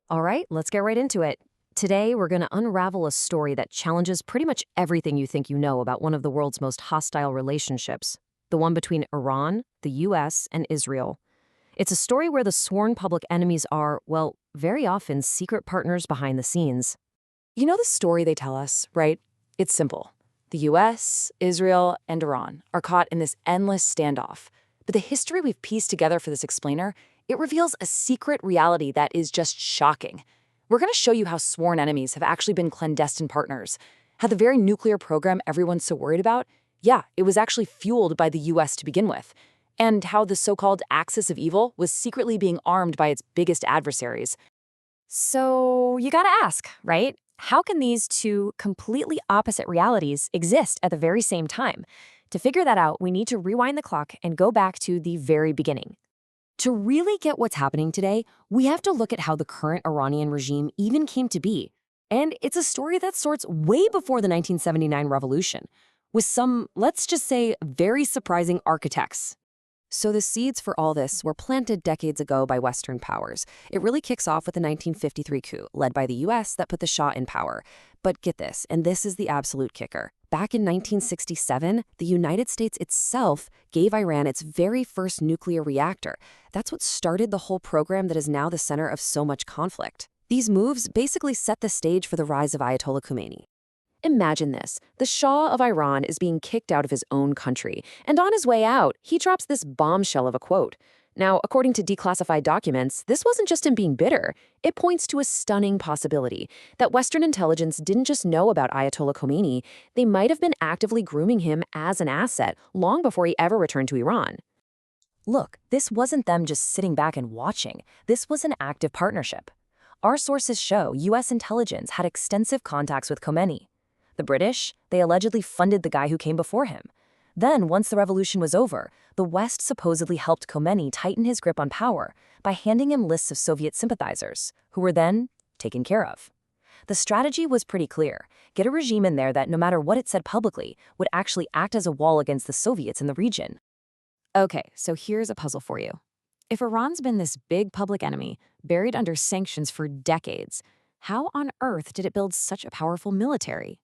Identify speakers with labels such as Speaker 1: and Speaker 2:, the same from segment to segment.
Speaker 1: All right, let's get right into it. Today, we're going to unravel a story that challenges pretty much everything you think you know about one of the world's most hostile relationships, the one between Iran, the US, and Israel. It's a story where the sworn public enemies are, well, very often secret partners behind the scenes.
Speaker 2: You know the story they tell us, right? It's simple. The US, Israel, and Iran are caught in this endless standoff. But the history we've pieced together for this explainer, it reveals a secret reality that is just shocking. We're going to show you how sworn enemies have actually been clandestine partners, how the very nuclear program everyone's so worried about, yeah, it was actually fueled by the US to begin with, and how the so-called axis of evil was secretly being armed by its biggest adversaries.
Speaker 1: So, you gotta ask, right? How can these two completely opposite realities exist at the very same time? To figure that out, we need to rewind the clock and go back to the very beginning. To really get what's happening today, we have to look at how the current Iranian regime even came to be. And it's a story that starts way before the 1979 revolution, with some, let's just say, very surprising architects. So the seeds for all this were planted decades ago by Western powers. It really kicks off with the 1953 coup, led by the US, that put the Shah in power. But get this, and this is the absolute kicker. Back in 1967, the United States itself gave Iran its very first nuclear reactor. That's what started the whole program that is now the center of so much conflict. These moves basically set the stage for the rise of Ayatollah Khomeini. Imagine this. The Shah of Iran is being kicked out of his own country, and on his way out, he drops this bombshell of a quote. Now, according to declassified documents, this wasn't just him being bitter. It points to a stunning possibility that Western intelligence didn't just know about Ayatollah Khomeini, they might have been actively grooming him as an asset long before he ever returned to Iran. Look, this wasn't them just sitting back and watching. This was an active partnership. Our sources show U.S. intelligence had extensive contacts with Khomeini. The British, they allegedly funded the guy who came before him. Then, once the revolution was over, the West supposedly helped Khomeini tighten his grip on power by handing him lists of Soviet sympathizers, who were then taken care of. The strategy was pretty clear. Get a regime in there that, no matter what it said publicly, would actually act as a wall against the Soviets in the region. Okay, so here's a puzzle for you. If Iran's been this big public enemy, buried under sanctions for decades, how on earth did it build such a powerful military?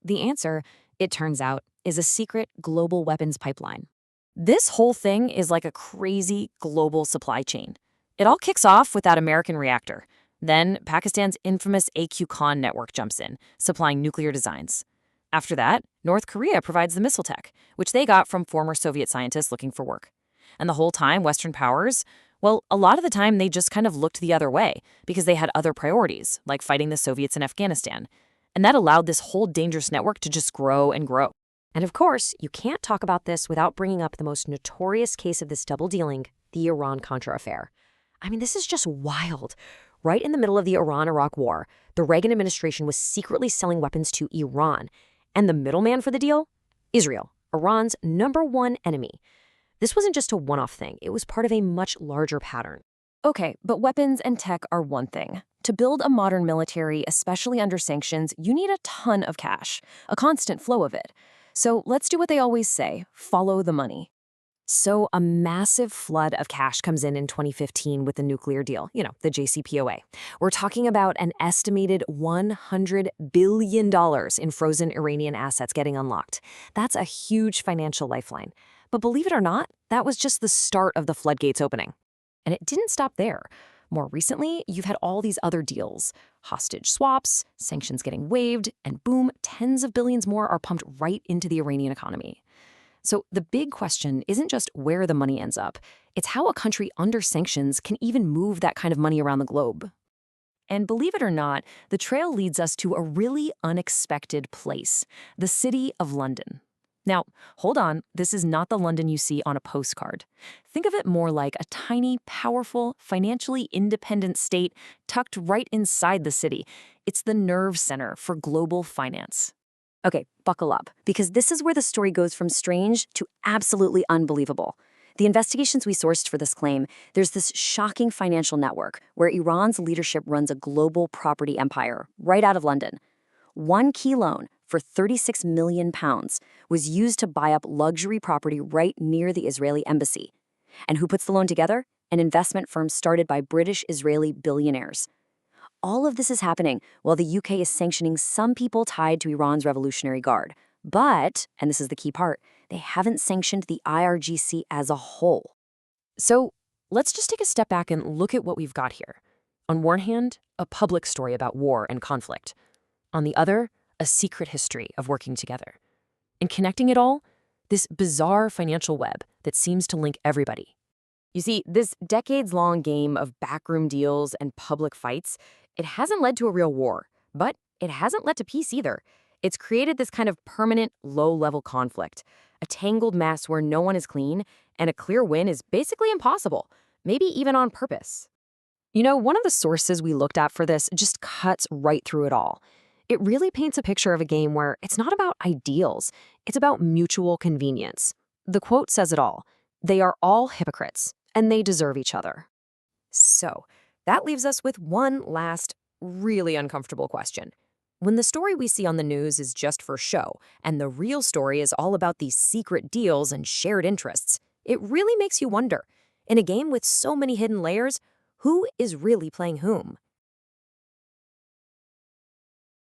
Speaker 1: The answer, it turns out, is a secret global weapons pipeline. This whole thing is like a crazy global supply chain. It all kicks off with that American reactor. Then Pakistan's infamous AQ-Khan network jumps in, supplying nuclear designs. After that, North Korea provides the missile tech, which they got from former Soviet scientists looking for work. And the whole time, Western powers, well, a lot of the time they just kind of looked the other way because they had other priorities, like fighting the Soviets in Afghanistan. And that allowed this whole dangerous network to just grow and grow. And of course, you can't talk about this without bringing up the most notorious case of this double dealing, the Iran-Contra affair. I mean, this is just wild. Right in the middle of the Iran-Iraq war, the Reagan administration was secretly selling weapons to Iran. And the middleman for the deal? Israel, Iran's #1 enemy. This wasn't just a one-off thing. It was part of a much larger pattern. Okay, but weapons and tech are one thing. To build a modern military, especially under sanctions, you need a ton of cash, a constant flow of it. So let's do what they always say, follow the money. So a massive flood of cash comes in 2015 with the nuclear deal, the JCPOA. We're talking about an estimated $100 billion in frozen Iranian assets getting unlocked. That's a huge financial lifeline. But believe it or not, that was just the start of the floodgates opening. And it didn't stop there. More recently, you've had all these other deals, hostage swaps, sanctions getting waived, and boom, tens of billions more are pumped right into the Iranian economy. So the big question isn't just where the money ends up, it's how a country under sanctions can even move that kind of money around the globe. And believe it or not, the trail leads us to a really unexpected place, the city of London. Now, hold on, this is not the London you see on a postcard. Think of it more like a tiny, powerful, financially independent state tucked right inside the city. It's the nerve center for global finance. Okay, buckle up, because this is where the story goes from strange to absolutely unbelievable. The investigations we sourced for this claim, there's this shocking financial network where Iran's leadership runs a global property empire right out of London. One key loan for £36 million was used to buy up luxury property right near the Israeli embassy. And who puts the loan together? An investment firm started by British-Israeli billionaires. all of this is happening while the UK is sanctioning some people tied to Iran's Revolutionary Guard. But, and this is the key part, they haven't sanctioned the IRGC as a whole. So let's just take a step back and look at what we've got here. On one hand, a public story about war and conflict. On the other, a secret history of working together. And connecting it all, this bizarre financial web that seems to link everybody. You see, this decades-long game of backroom deals and public fights, it hasn't led to a real war, but it hasn't led to peace either. It's created this kind of permanent, low-level conflict, a tangled mess where no one is clean, and a clear win is basically impossible, maybe even on purpose. You know, one of the sources we looked at for this just cuts right through it all. It really paints a picture of a game where it's not about ideals, it's about mutual convenience. The quote says it all. They are all hypocrites, and they deserve each other. So, that leaves us with one last, really uncomfortable question. When the story we see on the news is just for show, and the real story is all about these secret deals and shared interests, it really makes you wonder, in a game with so many hidden layers, who is really playing whom?